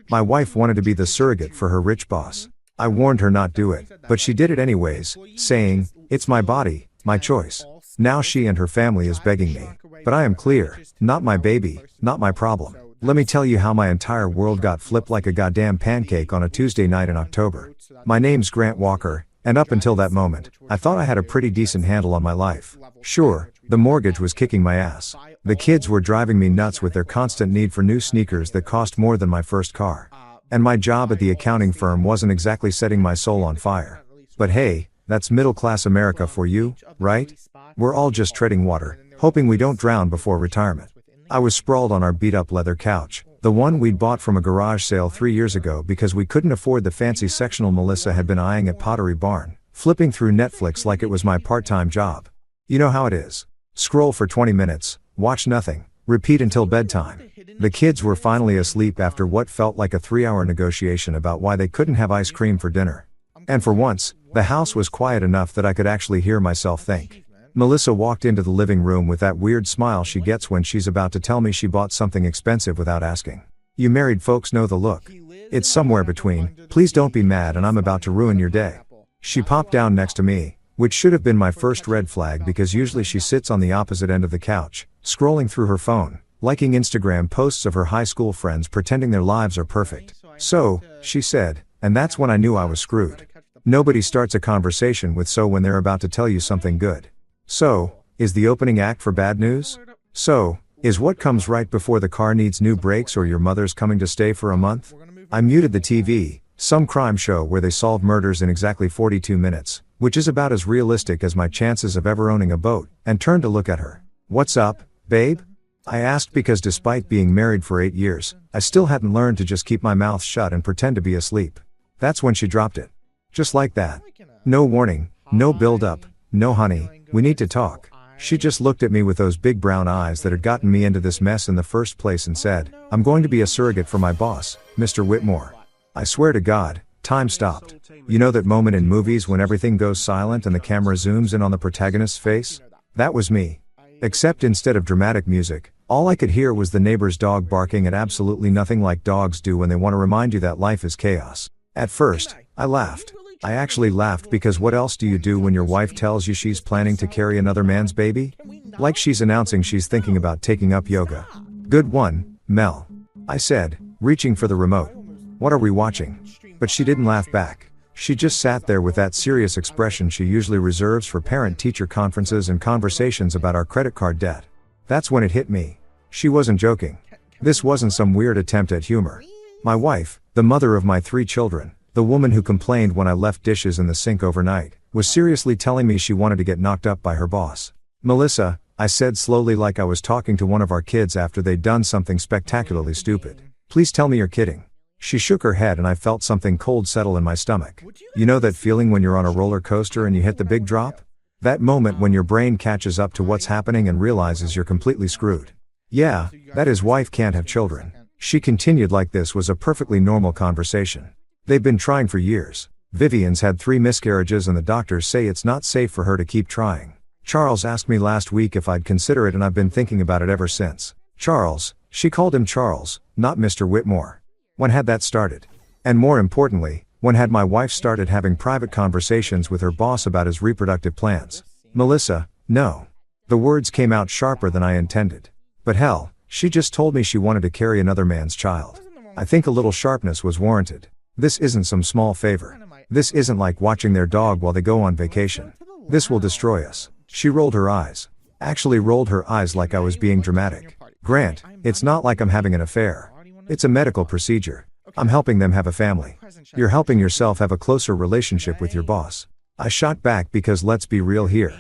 My wife wanted to be the surrogate for her rich boss. I warned her not do it, but she did it anyways, saying, "It's my body, my choice." Now she and her family is begging me. But I am clear, not my baby, not my problem. Let me tell you how my entire world got flipped like a goddamn pancake on a Tuesday night in October. My name's Grant Walker, and up until that moment, I thought I had a pretty decent handle on my life. Sure, the mortgage was kicking my ass. The kids were driving me nuts with their constant need for new sneakers that cost more than my first car. And my job at the accounting firm wasn't exactly setting my soul on fire. But hey, that's middle-class America for you, right? We're all just treading water, hoping we don't drown before retirement. I was sprawled on our beat-up leather couch, the one we'd bought from a garage sale 3 years ago because we couldn't afford the fancy sectional Melissa had been eyeing at Pottery Barn, flipping through Netflix like it was my part-time job. You know how it is. Scroll for 20 minutes, watch nothing, repeat until bedtime. The kids were finally asleep after what felt like a 3-hour negotiation about why they couldn't have ice cream for dinner. And for once, the house was quiet enough that I could actually hear myself think. Melissa walked into the living room with that weird smile she gets when she's about to tell me she bought something expensive without asking. You married folks know the look. It's somewhere between, "Please don't be mad and I'm about to ruin your day." She popped down next to me, which should have been my first red flag because usually she sits on the opposite end of the couch, scrolling through her phone, liking Instagram posts of her high school friends pretending their lives are perfect. "So," she said, and that's when I knew I was screwed. Nobody starts a conversation with "so" when they're about to tell you something good. "So" is the opening act for bad news? "So" is what comes right before the car needs new brakes or your mother's coming to stay for a month? I muted the TV, some crime show where they solve murders in exactly 42 minutes, which is about as realistic as my chances of ever owning a boat, and turned to look at her. "What's up, babe?" I asked because despite being married for 8 years, I still hadn't learned to just keep my mouth shut and pretend to be asleep. That's when she dropped it. Just like that. No warning, no build-up, no "honey, we need to talk." She just looked at me with those big brown eyes that had gotten me into this mess in the first place and said, "I'm going to be a surrogate for my boss, Mr. Whitmore." I swear to God, time stopped. You know that moment in movies when everything goes silent and the camera zooms in on the protagonist's face? That was me. Except instead of dramatic music, all I could hear was the neighbor's dog barking at absolutely nothing like dogs do when they want to remind you that life is chaos. At first, I laughed. I actually laughed because what else do you do when your wife tells you she's planning to carry another man's baby? Like she's announcing she's thinking about taking up yoga. "Good one, Mel," I said, reaching for the remote. "What are we watching?" But she didn't laugh back. She just sat there with that serious expression she usually reserves for parent-teacher conferences and conversations about our credit card debt. That's when it hit me. She wasn't joking. This wasn't some weird attempt at humor. My wife, the mother of my 3 children, the woman who complained when I left dishes in the sink overnight, was seriously telling me she wanted to get knocked up by her boss. "Melissa," I said slowly like I was talking to one of our kids after they'd done something spectacularly stupid, "please tell me you're kidding." She shook her head and I felt something cold settle in my stomach. You know that feeling when you're on a roller coaster and you hit the big drop? That moment when your brain catches up to what's happening and realizes you're completely screwed. "Yeah, that his wife can't have children." She continued like this was a perfectly normal conversation. "They've been trying for years. Vivian's had 3 miscarriages and the doctors say it's not safe for her to keep trying. Charles asked me last week if I'd consider it and I've been thinking about it ever since." Charles, she called him Charles, not Mr. Whitmore. When had that started? And more importantly, when had my wife started having private conversations with her boss about his reproductive plans? "Melissa, no." The words came out sharper than I intended. But hell, she just told me she wanted to carry another man's child. I think a little sharpness was warranted. This isn't some small favor. This isn't like watching their dog while they go on vacation. This will destroy us. She rolled her eyes. Actually rolled her eyes like I was being dramatic. "Grant, it's not like I'm having an affair. It's a medical procedure. I'm helping them have a family. You're helping yourself have a closer relationship with your boss." I shot back because let's be real here.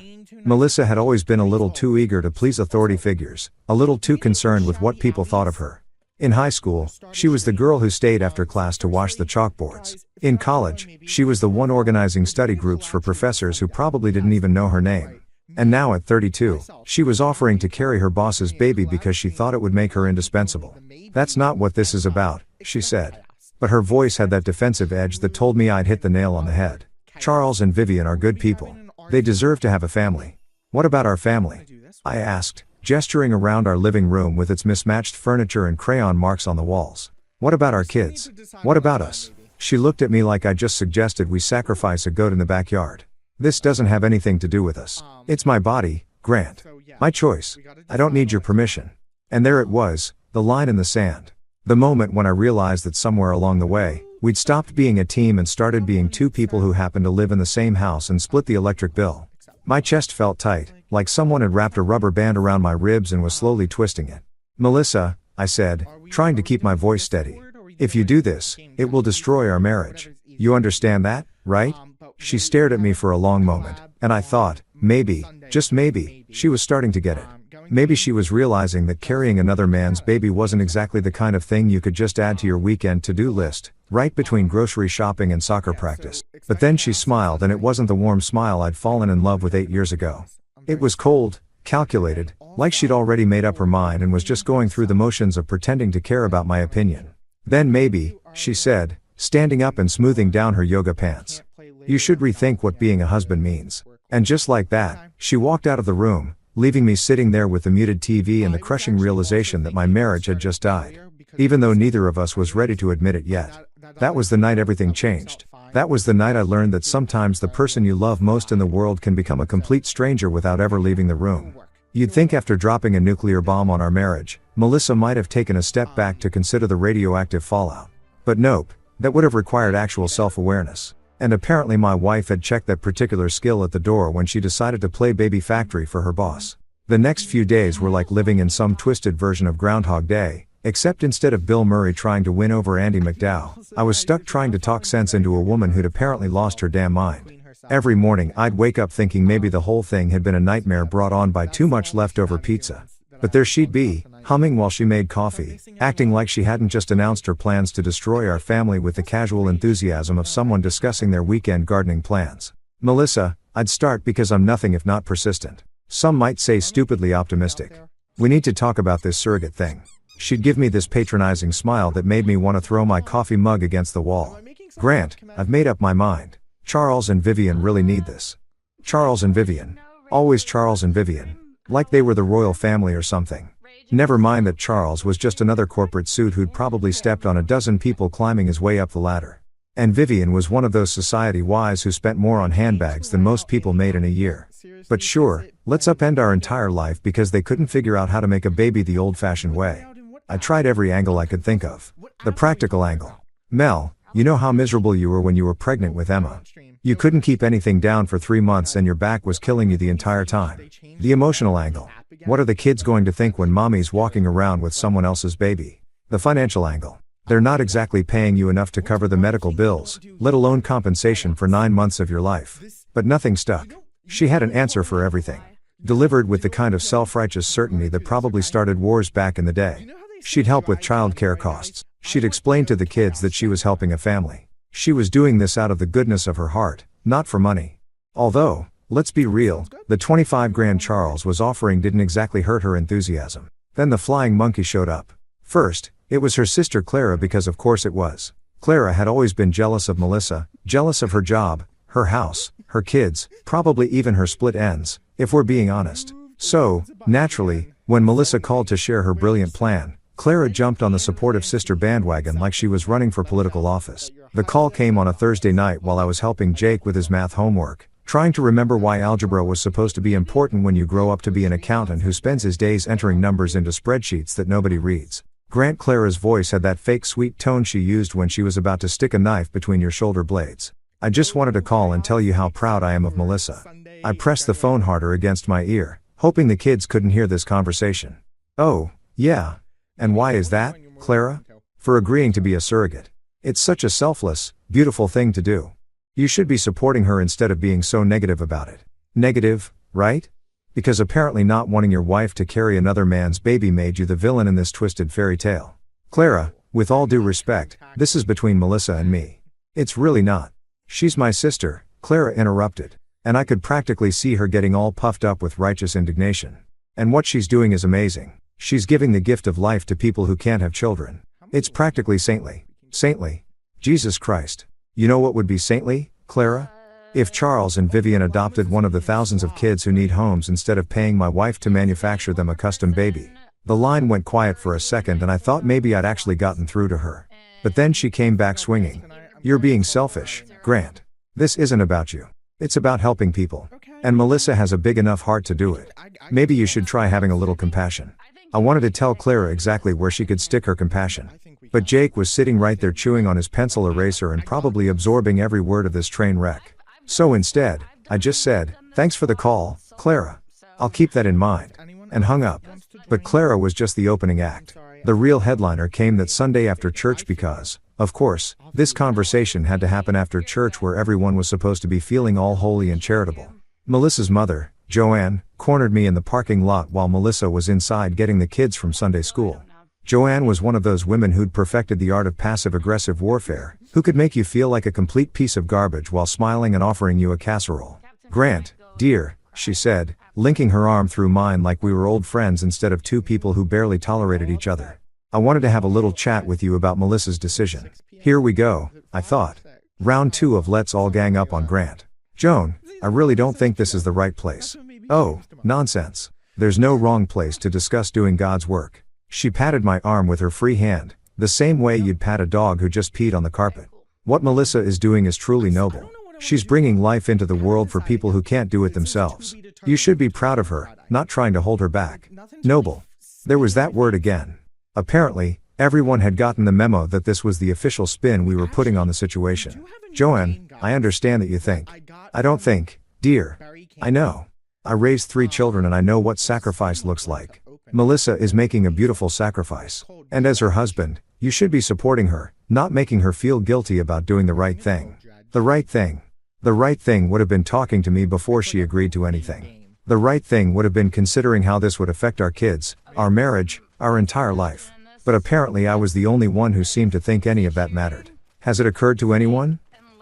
Melissa had always been a little too eager to please authority figures, a little too concerned with what people thought of her. In high school, she was the girl who stayed after class to wash the chalkboards. In college, she was the one organizing study groups for professors who probably didn't even know her name. And now at 32, she was offering to carry her boss's baby because she thought it would make her indispensable. "That's not what this is about," she said. But her voice had that defensive edge that told me I'd hit the nail on the head. Charles and Vivian are good people. They deserve to have a family. "What about our family?" I asked, gesturing around our living room with its mismatched furniture and crayon marks on the walls. What about our kids? What about us? She looked at me like I just suggested we sacrifice a goat in the backyard. This doesn't have anything to do with us. It's my body, Grant. My choice. I don't need your permission. And there it was, the line in the sand. The moment when I realized that somewhere along the way, we'd stopped being a team and started being two people who happened to live in the same house and split the electric bill. My chest felt tight, like someone had wrapped a rubber band around my ribs and was slowly twisting it. Melissa, I said, trying to keep my voice steady. If you do this, it will destroy our marriage. You understand that, right? She stared at me for a long moment, and I thought, maybe, just maybe, she was starting to get it. Maybe she was realizing that carrying another man's baby wasn't exactly the kind of thing you could just add to your weekend to-do list, right between grocery shopping and soccer practice. But then she smiled, and it wasn't the warm smile I'd fallen in love with 8 years ago. It was cold, calculated, like she'd already made up her mind and was just going through the motions of pretending to care about my opinion. Then maybe, she said, standing up and smoothing down her yoga pants. You should rethink what being a husband means. And just like that, she walked out of the room, leaving me sitting there with the muted TV and the crushing realization that my marriage had just died. Even though neither of us was ready to admit it yet. That was the night everything changed. That was the night I learned that sometimes the person you love most in the world can become a complete stranger without ever leaving the room. You'd think after dropping a nuclear bomb on our marriage, Melissa might have taken a step back to consider the radioactive fallout. But nope, that would have required actual self-awareness. And apparently my wife had checked that particular skill at the door when she decided to play baby factory for her boss. The next few days were like living in some twisted version of Groundhog Day, except instead of Bill Murray trying to win over Andy McDowell, I was stuck trying to talk sense into a woman who'd apparently lost her damn mind. Every morning I'd wake up thinking maybe the whole thing had been a nightmare brought on by too much leftover pizza. But there she'd be, humming while she made coffee, acting like she hadn't just announced her plans to destroy our family with the casual enthusiasm of someone discussing their weekend gardening plans. Melissa, I'd start because I'm nothing if not persistent. Some might say stupidly optimistic. We need to talk about this surrogate thing. She'd give me this patronizing smile that made me want to throw my coffee mug against the wall. Grant, I've made up my mind. Charles and Vivian really need this. Charles and Vivian. Always Charles and Vivian. Like they were the royal family or something. Never mind that Charles was just another corporate suit who'd probably stepped on a dozen people climbing his way up the ladder. And Vivian was one of those society wise who spent more on handbags than most people made in a year. But sure, let's upend our entire life because they couldn't figure out how to make a baby the old-fashioned way. I tried every angle I could think of. The practical angle. Mel, you know how miserable you were when you were pregnant with Emma. You couldn't keep anything down for 3 months and your back was killing you the entire time. The emotional angle. What are the kids going to think when mommy's walking around with someone else's baby? The financial angle. They're not exactly paying you enough to cover the medical bills, let alone compensation for 9 months of your life. But nothing stuck. She had an answer for everything. Delivered with the kind of self-righteous certainty that probably started wars back in the day. She'd help with childcare costs. She'd explain to the kids that she was helping a family. She was doing this out of the goodness of her heart, not for money. Although, let's be real, the 25 grand Charles was offering didn't exactly hurt her enthusiasm. Then the flying monkey showed up. First, it was her sister Clara because of course it was. Clara had always been jealous of Melissa, jealous of her job, her house, her kids, probably even her split ends, if we're being honest. So, naturally, when Melissa called to share her brilliant plan, Clara jumped on the supportive sister bandwagon like she was running for political office. The call came on a Thursday night while I was helping Jake with his math homework, trying to remember why algebra was supposed to be important when you grow up to be an accountant who spends his days entering numbers into spreadsheets that nobody reads. Grant, Clara's voice had that fake sweet tone she used when she was about to stick a knife between your shoulder blades. I just wanted to call and tell you how proud I am of Melissa. I pressed the phone harder against my ear, hoping the kids couldn't hear this conversation. Oh, yeah. And why is that, Clara? For agreeing to be a surrogate. It's such a selfless, beautiful thing to do. You should be supporting her instead of being so negative about it. Negative, right? Because apparently not wanting your wife to carry another man's baby made you the villain in this twisted fairy tale. Clara, with all due respect, this is between Melissa and me. It's really not. She's my sister, Clara interrupted. And I could practically see her getting all puffed up with righteous indignation. And what she's doing is amazing. She's giving the gift of life to people who can't have children. It's practically saintly. Saintly. Jesus Christ. You know what would be saintly, Clara? If Charles and Vivian adopted one of the thousands of kids who need homes instead of paying my wife to manufacture them a custom baby. The line went quiet for a second and I thought maybe I'd actually gotten through to her. But then she came back swinging. You're being selfish, Grant. This isn't about you. It's about helping people. And Melissa has a big enough heart to do it. Maybe you should try having a little compassion. I wanted to tell Clara exactly where she could stick her compassion. But Jake was sitting right there chewing on his pencil eraser and probably absorbing every word of this train wreck. So instead, I just said, thanks for the call, Clara. I'll keep that in mind. And hung up. But Clara was just the opening act. The real headliner came that Sunday after church because, of course, this conversation had to happen after church where everyone was supposed to be feeling all holy and charitable. Melissa's mother, Joanne, cornered me in the parking lot while Melissa was inside getting the kids from Sunday school. Joanne was one of those women who'd perfected the art of passive-aggressive warfare, who could make you feel like a complete piece of garbage while smiling and offering you a casserole. Grant, dear, she said, linking her arm through mine like we were old friends instead of two people who barely tolerated each other. I wanted to have a little chat with you about Melissa's decision. Here we go, I thought. Round 2 of Let's All Gang Up on Grant. Joan, I really don't think this is the right place. Oh, nonsense. There's no wrong place to discuss doing God's work. She patted my arm with her free hand, the same way you'd pat a dog who just peed on the carpet. What Melissa is doing is truly noble. She's bringing life into the world for people who can't do it themselves. You should be proud of her, not trying to hold her back. Noble. There was that word again. Apparently, everyone had gotten the memo that this was the official spin we were putting on the situation. Joanne, I understand that you think. I don't think, dear. I know. I raised 3 children and I know what sacrifice looks like. Melissa is making a beautiful sacrifice. And as her husband, you should be supporting her, not making her feel guilty about doing the right thing. The right thing. The right thing would have been talking to me before she agreed to anything. The right thing would have been considering how this would affect our kids, our marriage, our entire life. But apparently I was the only one who seemed to think any of that mattered. Has it occurred to anyone?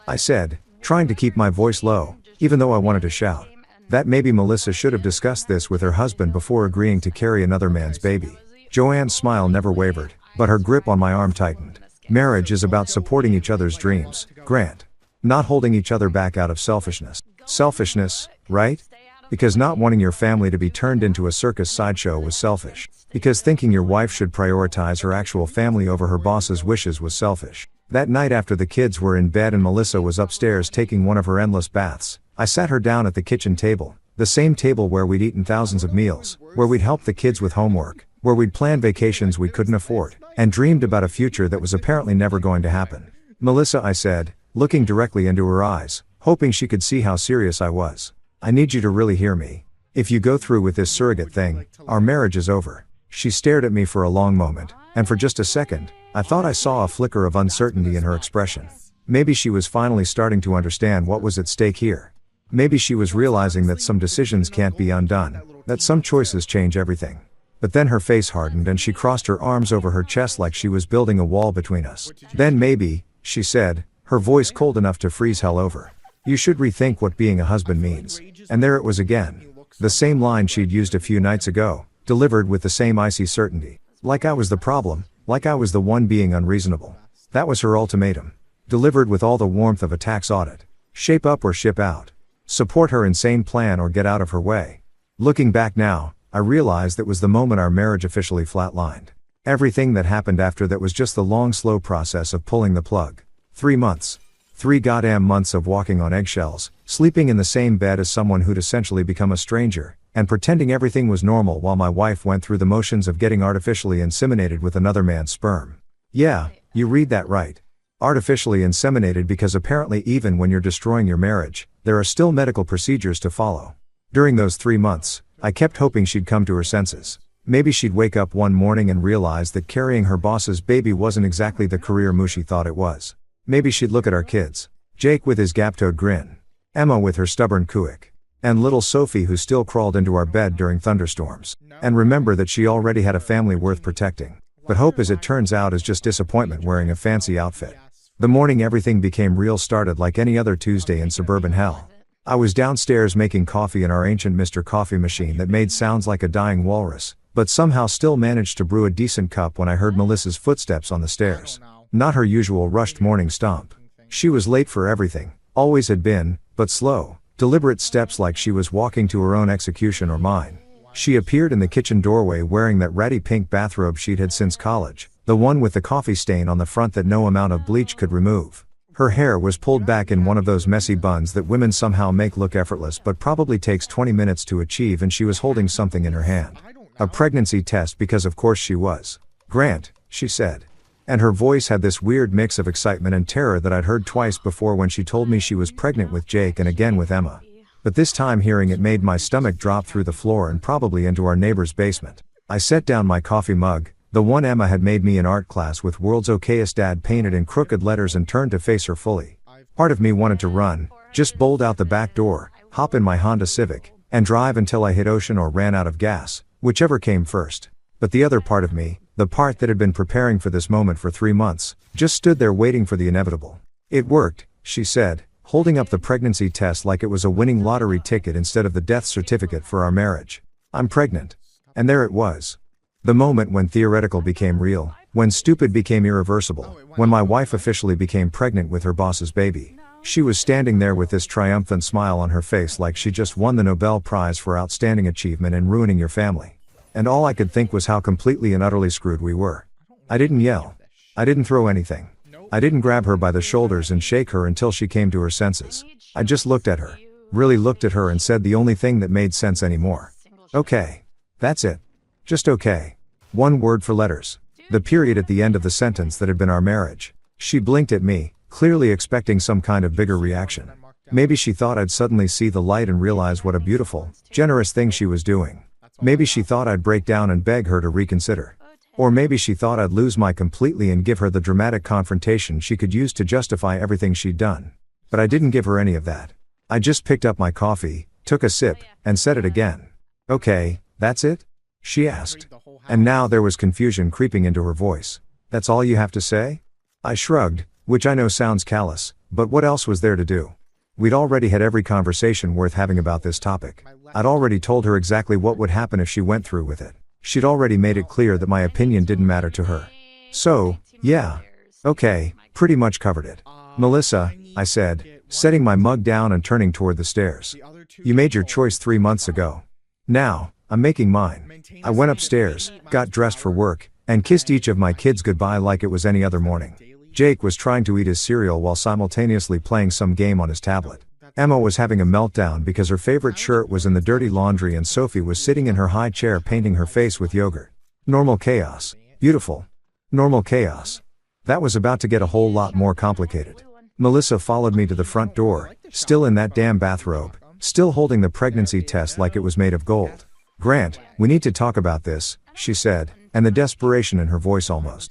I said, trying to keep my voice low, even though I wanted to shout. That maybe Melissa should have discussed this with her husband before agreeing to carry another man's baby. Joanne's smile never wavered, but her grip on my arm tightened. Marriage is about supporting each other's dreams, Grant. Not holding each other back out of selfishness. Selfishness, right? Because not wanting your family to be turned into a circus sideshow was selfish. Because thinking your wife should prioritize her actual family over her boss's wishes was selfish. That night after the kids were in bed and Melissa was upstairs taking one of her endless baths, I sat her down at the kitchen table, the same table where we'd eaten thousands of meals, where we'd helped the kids with homework, where we'd planned vacations we couldn't afford, and dreamed about a future that was apparently never going to happen. Melissa, I said, looking directly into her eyes, hoping she could see how serious I was. I need you to really hear me. If you go through with this surrogate thing, our marriage is over. She stared at me for a long moment, and for just a second, I thought I saw a flicker of uncertainty in her expression. Maybe she was finally starting to understand what was at stake here. Maybe she was realizing that some decisions can't be undone, that some choices change everything. But then her face hardened and she crossed her arms over her chest like she was building a wall between us. Then maybe, she said, her voice cold enough to freeze hell over. You should rethink what being a husband means. And there it was again. The same line she'd used a few nights ago, delivered with the same icy certainty. Like I was the problem, like I was the one being unreasonable. That was her ultimatum. Delivered with all the warmth of a tax audit. Shape up or ship out. Support her insane plan or get out of her way. Looking back now, I realized that was the moment our marriage officially flatlined. Everything that happened after that was just the long slow process of pulling the plug. 3 months. 3 goddamn months of walking on eggshells, sleeping in the same bed as someone who'd essentially become a stranger, and pretending everything was normal while my wife went through the motions of getting artificially inseminated with another man's sperm. Yeah, you read that right. Artificially inseminated because apparently even when you're destroying your marriage, there are still medical procedures to follow. During those 3 months, I kept hoping she'd come to her senses. Maybe she'd wake up one morning and realize that carrying her boss's baby wasn't exactly the career move she thought it was. Maybe she'd look at our kids. Jake with his gap-toed grin. Emma with her stubborn cooic. And little Sophie who still crawled into our bed during thunderstorms. And remember that she already had a family worth protecting. But hope, as it turns out, is just disappointment wearing a fancy outfit. The morning everything became real started like any other Tuesday in suburban hell. I was downstairs making coffee in our ancient Mr. Coffee machine that made sounds like a dying walrus, but somehow still managed to brew a decent cup when I heard Melissa's footsteps on the stairs. Not her usual rushed morning stomp. She was late for everything, always had been, but slow, deliberate steps like she was walking to her own execution or mine. She appeared in the kitchen doorway wearing that ratty pink bathrobe she'd had since college, The one with the coffee stain on the front that no amount of bleach could remove. Her hair was pulled back in one of those messy buns that women somehow make look effortless but probably takes 20 minutes to achieve, and she was holding something in her hand. A pregnancy test, because of course she was. "Grant," she said. And her voice had this weird mix of excitement and terror that I'd heard twice before when she told me she was pregnant with Jake and again with Emma. But this time hearing it made my stomach drop through the floor and probably into our neighbor's basement. I set down my coffee mug, the one Emma had made me in art class with "World's Okayest Dad" painted in crooked letters, and turned to face her fully. Part of me wanted to run, just bolt out the back door, hop in my Honda Civic, and drive until I hit ocean or ran out of gas, whichever came first. But the other part of me, the part that had been preparing for this moment for 3 months, just stood there waiting for the inevitable. "It worked," she said, holding up the pregnancy test like it was a winning lottery ticket instead of the death certificate for our marriage. "I'm pregnant." And there it was. The moment when theoretical became real, when stupid became irreversible, when my wife officially became pregnant with her boss's baby. She was standing there with this triumphant smile on her face like she just won the Nobel Prize for outstanding achievement in ruining your family. And all I could think was how completely and utterly screwed we were. I didn't yell. I didn't throw anything. I didn't grab her by the shoulders and shake her until she came to her senses. I just looked at her, really looked at her, and said the only thing that made sense anymore. "Okay. That's it. Just okay." One word for letters. The period at the end of the sentence that had been our marriage. She blinked at me, clearly expecting some kind of bigger reaction. Maybe she thought I'd suddenly see the light and realize what a beautiful, generous thing she was doing. Maybe she thought I'd break down and beg her to reconsider. Or maybe she thought I'd lose my completely and give her the dramatic confrontation she could use to justify everything she'd done. But I didn't give her any of that. I just picked up my coffee, took a sip, and said it again. "Okay, that's it?" she asked. And now there was confusion creeping into her voice. "That's all you have to say?" I shrugged, which I know sounds callous, but what else was there to do? We'd already had every conversation worth having about this topic. I'd already told her exactly what would happen if she went through with it. She'd already made it clear that my opinion didn't matter to her. So, yeah. Okay, pretty much covered it. "Melissa," I said, setting my mug down and turning toward the stairs. "You made your choice 3 months ago. Now, I'm making mine." I went upstairs, got dressed for work, and kissed each of my kids goodbye like it was any other morning. Jake was trying to eat his cereal while simultaneously playing some game on his tablet. Emma was having a meltdown because her favorite shirt was in the dirty laundry, and Sophie was sitting in her high chair painting her face with yogurt. Normal chaos. Beautiful. Normal chaos. That was about to get a whole lot more complicated. Melissa followed me to the front door, still in that damn bathrobe, still holding the pregnancy test like it was made of gold. "Grant, we need to talk about this," she said, and the desperation in her voice almost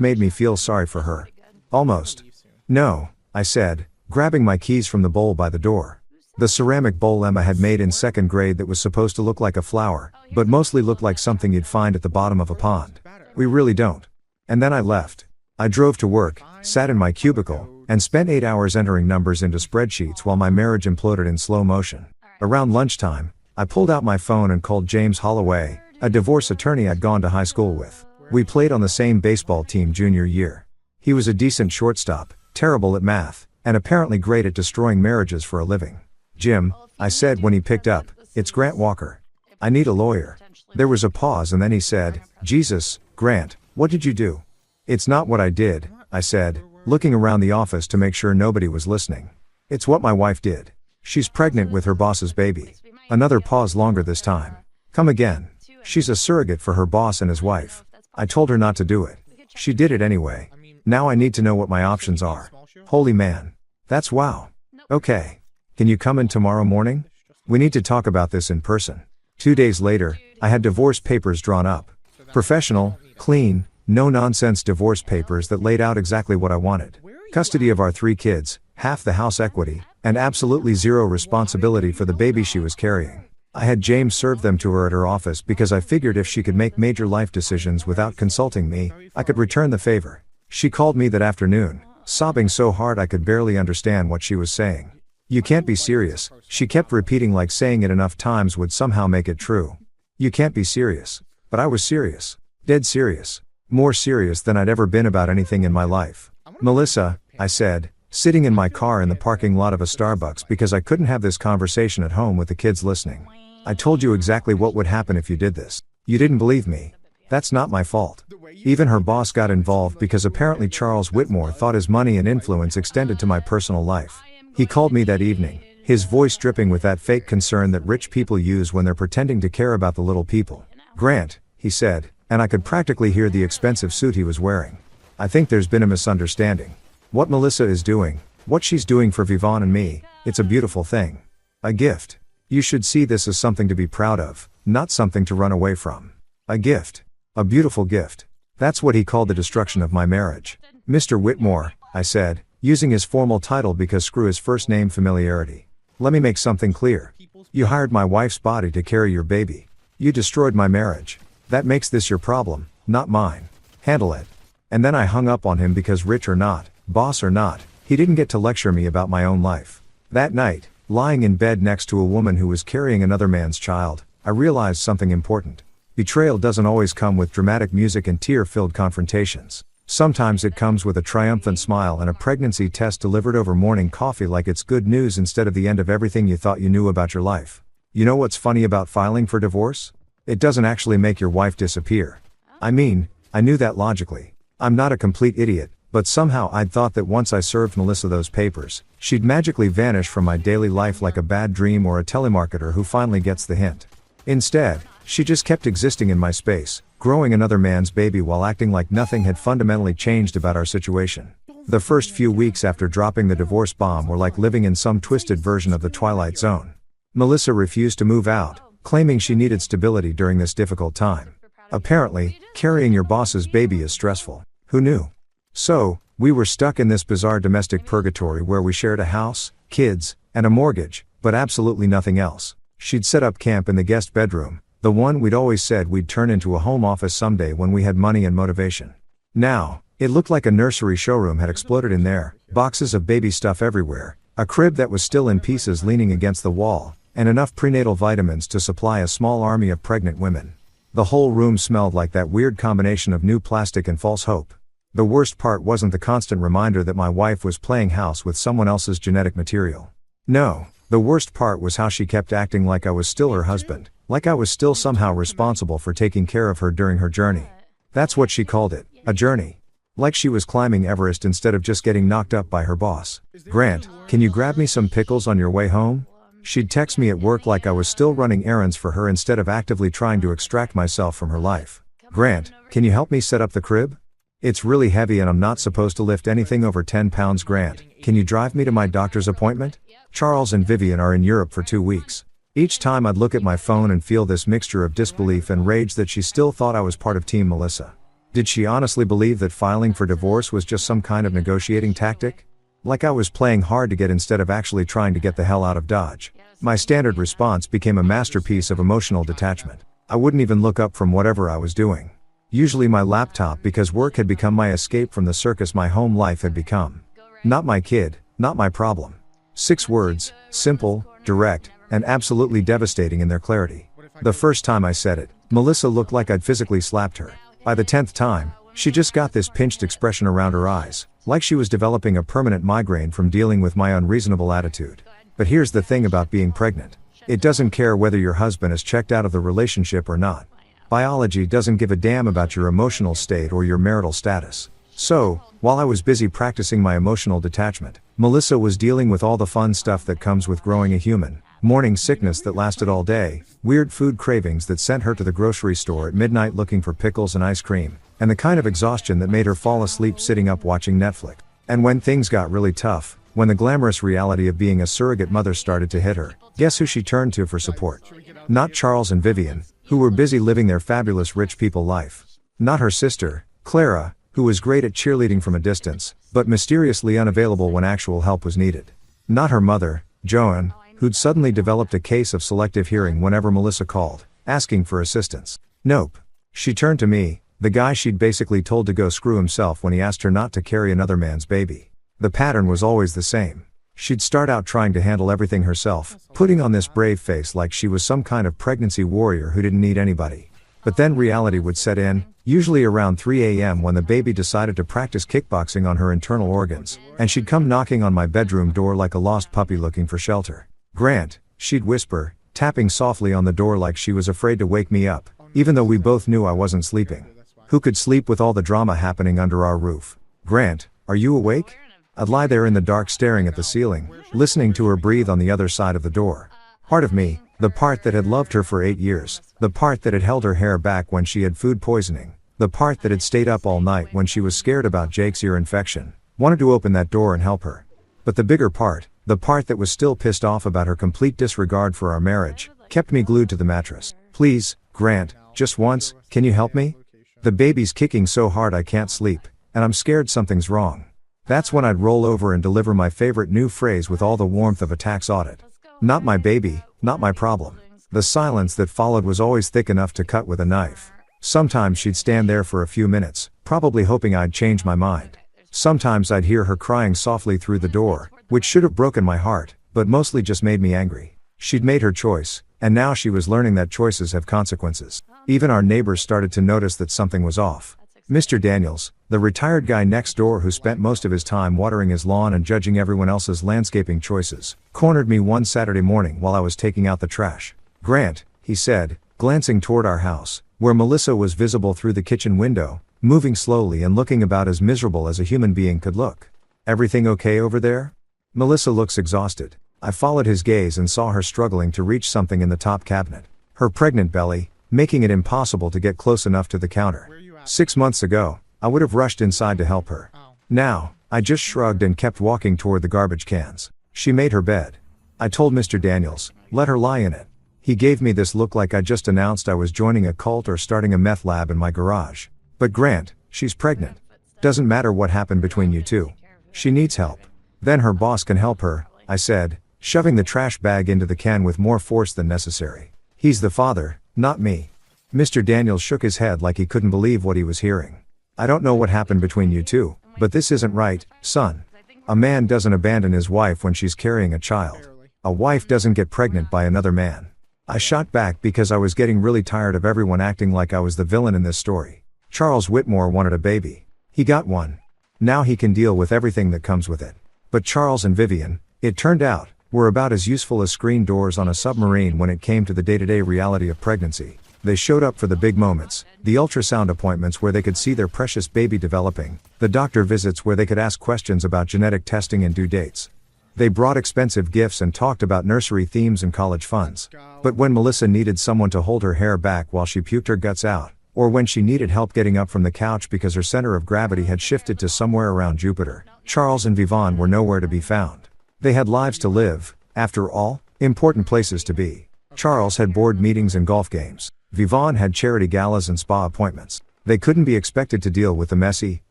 made me feel sorry for her. "Almost." "No," I said, grabbing my keys from the bowl by the door. The ceramic bowl Emma had made in 2nd grade that was supposed to look like a flower, but mostly looked like something you'd find at the bottom of a pond. "We really don't." And then I left. I drove to work, sat in my cubicle, and spent 8 hours entering numbers into spreadsheets while my marriage imploded in slow motion. Around lunchtime, I pulled out my phone and called James Holloway, a divorce attorney I'd gone to high school with. We played on the same baseball team junior year. He was a decent shortstop, terrible at math, and apparently great at destroying marriages for a living. "Jim," I said when he picked up, "it's Grant Walker. I need a lawyer." There was a pause, and then he said, "Jesus, Grant, what did you do?" "It's not what I did," I said, looking around the office to make sure nobody was listening. "It's what my wife did. She's pregnant with her boss's baby." Another pause, longer this time. "Come again." "She's a surrogate for her boss and his wife. I told her not to do it. She did it anyway. Now I need to know what my options are." "Holy man. That's wow. Okay. Can you come in tomorrow morning? We need to talk about this in person." 2 days later, I had divorce papers drawn up. Professional, clean, no-nonsense divorce papers that laid out exactly what I wanted. Custody of our 3 kids, half the house equity, and absolutely zero responsibility for the baby she was carrying. I had James serve them to her at her office because I figured if she could make major life decisions without consulting me, I could return the favor. She called me that afternoon, sobbing so hard I could barely understand what she was saying. "You can't be serious," she kept repeating, like saying it enough times would somehow make it true. "You can't be serious." But I was serious. Dead serious. More serious than I'd ever been about anything in my life. "Melissa," I said, sitting in my car in the parking lot of a Starbucks because I couldn't have this conversation at home with the kids listening. "I told you exactly what would happen if you did this. You didn't believe me. That's not my fault. Even her boss got involved because apparently Charles Whitmore thought his money and influence extended to my personal life. He called me that evening, his voice dripping with that fake concern that rich people use when they're pretending to care about the little people. "Grant," he said, and I could practically hear the expensive suit he was wearing. "I think there's been a misunderstanding. What Melissa is doing, what she's doing for Vivon and me, it's a beautiful thing. A gift. You should see this as something to be proud of, not something to run away from. A gift. A beautiful gift." That's what he called the destruction of my marriage. "Mr. Whitmore," I said, using his formal title because screw his first name familiarity. "Let me make something clear. You hired my wife's body to carry your baby. You destroyed my marriage. That makes this your problem, not mine. Handle it." And then I hung up on him because rich or not, boss or not, he didn't get to lecture me about my own life. That night, lying in bed next to a woman who was carrying another man's child, I realized something important. Betrayal doesn't always come with dramatic music and tear-filled confrontations. Sometimes it comes with a triumphant smile and a pregnancy test delivered over morning coffee like it's good news instead of the end of everything you thought you knew about your life. You know what's funny about filing for divorce? It doesn't actually make your wife disappear. I mean, I knew that logically. I'm not a complete idiot, but somehow I'd thought that once I served Melissa those papers, she'd magically vanish from my daily life like a bad dream or a telemarketer who finally gets the hint. Instead, she just kept existing in my space, growing another man's baby while acting like nothing had fundamentally changed about our situation. The first few weeks after dropping the divorce bomb were like living in some twisted version of the Twilight Zone. Melissa refused to move out, claiming she needed stability during this difficult time. Apparently, carrying your boss's baby is stressful. Who knew? So, we were stuck in this bizarre domestic purgatory where we shared a house, kids, and a mortgage, but absolutely nothing else. She'd set up camp in the guest bedroom, the one we'd always said we'd turn into a home office someday when we had money and motivation. Now, it looked like a nursery showroom had exploded in there, boxes of baby stuff everywhere, a crib that was still in pieces leaning against the wall, and enough prenatal vitamins to supply a small army of pregnant women. The whole room smelled like that weird combination of new plastic and false hope. The worst part wasn't the constant reminder that my wife was playing house with someone else's genetic material. No, the worst part was how she kept acting like I was still her husband, like I was still somehow responsible for taking care of her during her journey. That's what she called it, a journey. Like she was climbing Everest instead of just getting knocked up by her boss. "Grant, can you grab me some pickles on your way home?" She'd text me at work like I was still running errands for her instead of actively trying to extract myself from her life. "Grant, can you help me set up the crib? It's really heavy and I'm not supposed to lift anything over 10 pounds. Grant, can you drive me to my doctor's appointment? Charles and Vivian are in Europe for 2 weeks. Each time I'd look at my phone and feel this mixture of disbelief and rage that she still thought I was part of Team Melissa. Did she honestly believe that filing for divorce was just some kind of negotiating tactic? Like I was playing hard to get instead of actually trying to get the hell out of Dodge. My standard response became a masterpiece of emotional detachment. I wouldn't even look up from whatever I was doing. Usually my laptop because work had become my escape from the circus my home life had become. Not my kid, not my problem. 6 words, simple, direct, and absolutely devastating in their clarity. The first time I said it, Melissa looked like I'd physically slapped her. By the 10th time, she just got this pinched expression around her eyes, like she was developing a permanent migraine from dealing with my unreasonable attitude. But here's the thing about being pregnant. It doesn't care whether your husband is checked out of the relationship or not. Biology doesn't give a damn about your emotional state or your marital status. So, while I was busy practicing my emotional detachment, Melissa was dealing with all the fun stuff that comes with growing a human. Morning sickness that lasted all day, weird food cravings that sent her to the grocery store at midnight looking for pickles and ice cream, and the kind of exhaustion that made her fall asleep sitting up watching Netflix. And when things got really tough, when the glamorous reality of being a surrogate mother started to hit her, guess who she turned to for support? Not Charles and Vivian, who were busy living their fabulous rich people life. Not her sister, Clara, who was great at cheerleading from a distance, but mysteriously unavailable when actual help was needed. Not her mother, Joan, who'd suddenly developed a case of selective hearing whenever Melissa called, asking for assistance. Nope. She turned to me, the guy she'd basically told to go screw himself when he asked her not to carry another man's baby. The pattern was always the same. She'd start out trying to handle everything herself, putting on this brave face like she was some kind of pregnancy warrior who didn't need anybody. But then reality would set in, usually around 3 a.m. when the baby decided to practice kickboxing on her internal organs, and she'd come knocking on my bedroom door like a lost puppy looking for shelter. "Grant," she'd whisper, tapping softly on the door like she was afraid to wake me up. even though we both knew I wasn't sleeping. Who could sleep with all the drama happening under our roof? Grant, are you awake? I'd lie there in the dark staring at the ceiling, listening to her breathe on the other side of the door. Part of me, the part that had loved her for 8 years, the part that had held her hair back when she had food poisoning, the part that had stayed up all night when she was scared about Jake's ear infection, wanted to open that door and help her. But the bigger part, the part that was still pissed off about her complete disregard for our marriage, kept me glued to the mattress. Please, Grant, just once, can you help me? The baby's kicking so hard I can't sleep, and I'm scared something's wrong. That's when I'd roll over and deliver my favorite new phrase with all the warmth of a tax audit. Not my baby, not my problem. The silence that followed was always thick enough to cut with a knife. Sometimes she'd stand there for a few minutes, probably hoping I'd change my mind. Sometimes I'd hear her crying softly through the door, which should have broken my heart, but mostly just made me angry. She'd made her choice, and now she was learning that choices have consequences. Even our neighbors started to notice that something was off. Mr. Daniels, the retired guy next door who spent most of his time watering his lawn and judging everyone else's landscaping choices, cornered me one Saturday morning while I was taking out the trash. Grant, he said, glancing toward our house, where Melissa was visible through the kitchen window, moving slowly and looking about as miserable as a human being could look. Everything okay over there? Melissa looks exhausted. I followed his gaze and saw her struggling to reach something in the top cabinet. Her pregnant belly, making it impossible to get close enough to the counter. 6 months ago, I would have rushed inside to help her. Now, I just shrugged and kept walking toward the garbage cans. She made her bed. I told Mr. Daniels, let her lie in it. He gave me this look like I just announced I was joining a cult or starting a meth lab in my garage. But Grant, she's pregnant. Doesn't matter what happened between you two. She needs help. Then her boss can help her, I said, shoving the trash bag into the can with more force than necessary. He's the father, not me. Mr. Daniels shook his head like he couldn't believe what he was hearing. I don't know what happened between you two, but this isn't right, son. A man doesn't abandon his wife when she's carrying a child. A wife doesn't get pregnant by another man. I shot back because I was getting really tired of everyone acting like I was the villain in this story. Charles Whitmore wanted a baby. He got one. Now he can deal with everything that comes with it. But Charles and Vivian, it turned out, were about as useful as screen doors on a submarine when it came to the day-to-day reality of pregnancy. They showed up for the big moments, the ultrasound appointments where they could see their precious baby developing, the doctor visits where they could ask questions about genetic testing and due dates. They brought expensive gifts and talked about nursery themes and college funds. But when Melissa needed someone to hold her hair back while she puked her guts out, or when she needed help getting up from the couch because her center of gravity had shifted to somewhere around Jupiter, Charles and Vivon were nowhere to be found. They had lives to live, after all, important places to be. Charles had board meetings and golf games. Vivon had charity galas and spa appointments. They couldn't be expected to deal with the messy,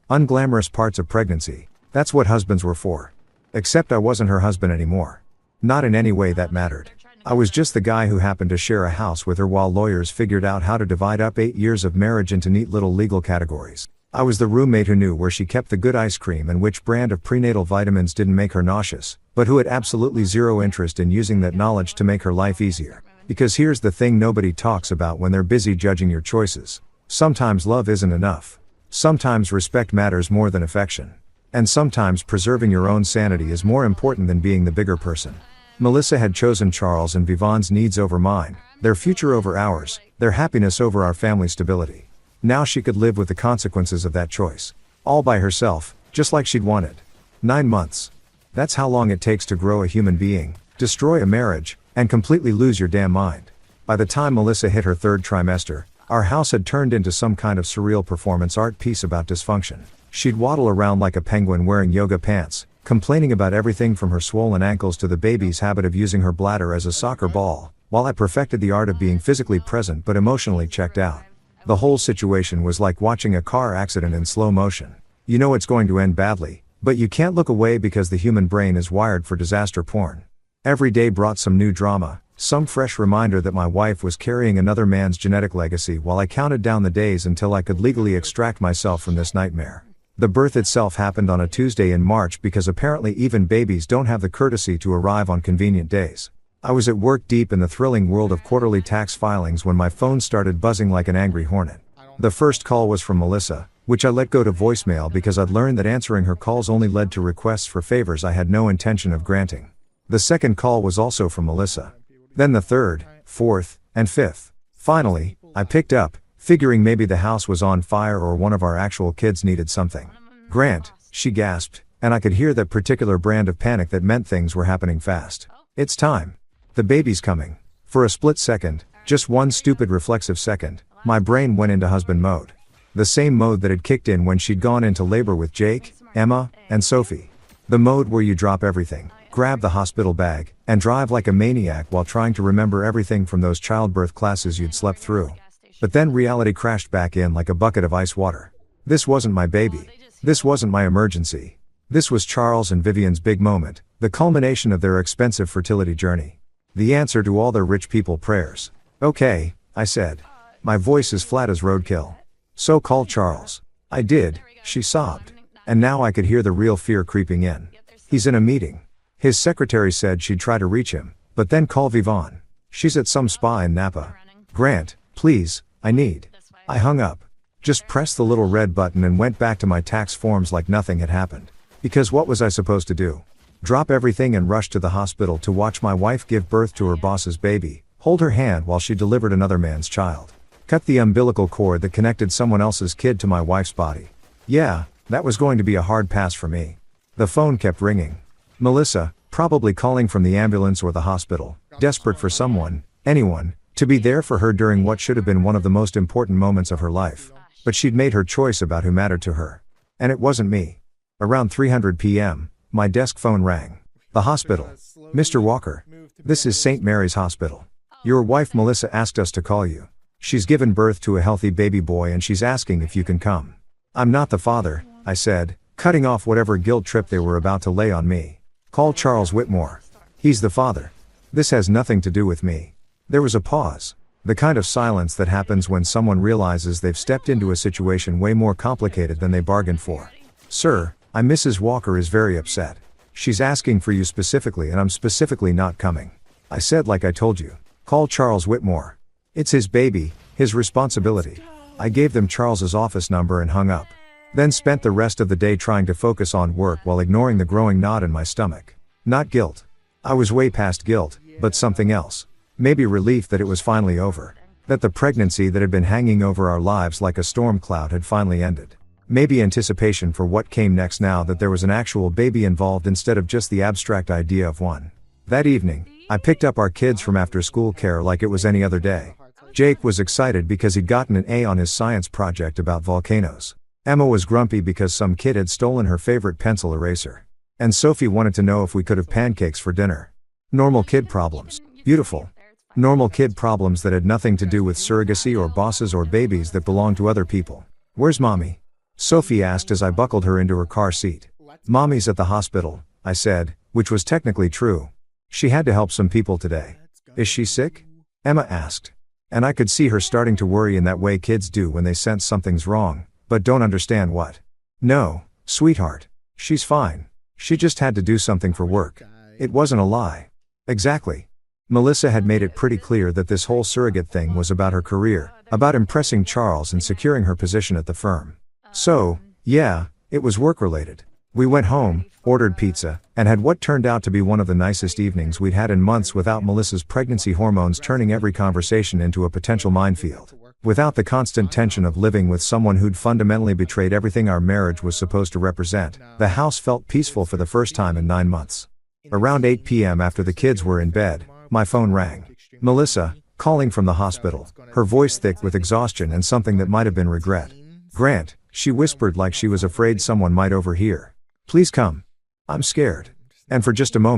unglamorous parts of pregnancy. That's what husbands were for. Except I wasn't her husband anymore. Not in any way that mattered. I was just the guy who happened to share a house with her while lawyers figured out how to divide up 8 years of marriage into neat little legal categories. I was the roommate who knew where she kept the good ice cream and which brand of prenatal vitamins didn't make her nauseous, but who had absolutely zero interest in using that knowledge to make her life easier. Because here's the thing nobody talks about when they're busy judging your choices. Sometimes love isn't enough. Sometimes respect matters more than affection. And sometimes preserving your own sanity is more important than being the bigger person. Melissa had chosen Charles and Vivon's needs over mine, their future over ours, their happiness over our family stability. Now she could live with the consequences of that choice. All by herself, just like she'd wanted. 9 months. That's how long it takes to grow a human being, destroy a marriage, and completely lose your damn mind. By the time Melissa hit her 3rd trimester, our house had turned into some kind of surreal performance art piece about dysfunction. She'd waddle around like a penguin wearing yoga pants, complaining about everything from her swollen ankles to the baby's habit of using her bladder as a soccer ball, while I perfected the art of being physically present but emotionally checked out. The whole situation was like watching a car accident in slow motion. You know it's going to end badly, but you can't look away because the human brain is wired for disaster porn. Every day brought some new drama, some fresh reminder that my wife was carrying another man's genetic legacy while I counted down the days until I could legally extract myself from this nightmare. The birth itself happened on a Tuesday in March because apparently even babies don't have the courtesy to arrive on convenient days. I was at work deep in the thrilling world of quarterly tax filings when my phone started buzzing like an angry hornet. The first call was from Melissa, which I let go to voicemail because I'd learned that answering her calls only led to requests for favors I had no intention of granting. The second call was also from Melissa. Then the third, fourth, and fifth. Finally, I picked up, figuring maybe the house was on fire or one of our actual kids needed something. Grant, she gasped, and I could hear that particular brand of panic that meant things were happening fast. It's time. The baby's coming. For a split second, just one stupid reflexive second, my brain went into husband mode. The same mode that had kicked in when she'd gone into labor with Jake, Emma, and Sophie. The mode where you drop everything, grab the hospital bag, and drive like a maniac while trying to remember everything from those childbirth classes you'd slept through. But then reality crashed back in like a bucket of ice water. This wasn't my baby. This wasn't my emergency. This was Charles and Vivian's big moment, the culmination of their expensive fertility journey. The answer to all their rich people prayers. Okay, I said. My voice as flat as roadkill. So call Charles. I did, she sobbed. And now I could hear the real fear creeping in. He's in a meeting. His secretary said she'd try to reach him, but then call Vivon. She's at some spa in Napa. Grant, please, I need. I hung up. Just pressed the little red button and went back to my tax forms like nothing had happened. Because what was I supposed to do? Drop everything and rush to the hospital to watch my wife give birth to her boss's baby, hold her hand while she delivered another man's child. Cut the umbilical cord that connected someone else's kid to my wife's body. Yeah, that was going to be a hard pass for me. The phone kept ringing. Melissa, probably calling from the ambulance or the hospital, desperate for someone, anyone, to be there for her during what should have been one of the most important moments of her life. But she'd made her choice about who mattered to her. And it wasn't me. Around 3:00 p.m., my desk phone rang. The hospital. Mr. Walker. This is St. Mary's Hospital. Your wife Melissa asked us to call you. She's given birth to a healthy baby boy and she's asking if you can come. I'm not the father, I said, cutting off whatever guilt trip they were about to lay on me. Call Charles Whitmore. He's the father. This has nothing to do with me. There was a pause. The kind of silence that happens when someone realizes they've stepped into a situation way more complicated than they bargained for. Sir, Mrs. Walker is very upset. She's asking for you specifically and I'm specifically not coming. I said like I told you. Call Charles Whitmore. It's his baby, his responsibility. I gave them Charles's office number and hung up. Then spent the rest of the day trying to focus on work while ignoring the growing knot in my stomach. Not guilt. I was way past guilt, but something else. Maybe relief that it was finally over. That the pregnancy that had been hanging over our lives like a storm cloud had finally ended. Maybe anticipation for what came next now that there was an actual baby involved instead of just the abstract idea of one. That evening, I picked up our kids from after-school care like it was any other day. Jake was excited because he'd gotten an A on his science project about volcanoes. Emma was grumpy because some kid had stolen her favorite pencil eraser. And Sophie wanted to know if we could have pancakes for dinner. Normal kid problems. Beautiful. Normal kid problems that had nothing to do with surrogacy or bosses or babies that belonged to other people. Where's mommy? Sophie asked as I buckled her into her car seat. Mommy's at the hospital, I said, which was technically true. She had to help some people today. Is she sick? Emma asked. And I could see her starting to worry in that way kids do when they sense something's wrong, but don't understand what. No, sweetheart. She's fine. She just had to do something for work. It wasn't a lie. Exactly. Melissa had made it pretty clear that this whole surrogate thing was about her career, about impressing Charles and securing her position at the firm. So, yeah, it was work-related. We went home, ordered pizza, and had what turned out to be one of the nicest evenings we'd had in months without Melissa's pregnancy hormones turning every conversation into a potential minefield. Without the constant tension of living with someone who'd fundamentally betrayed everything our marriage was supposed to represent, the house felt peaceful for the first time in 9 months. Around 8 p.m. after the kids were in bed, my phone rang. Melissa, calling from the hospital, her voice thick with exhaustion and something that might have been regret. Grant, she whispered like she was afraid someone might overhear. Please come. I'm scared. And for just a moment,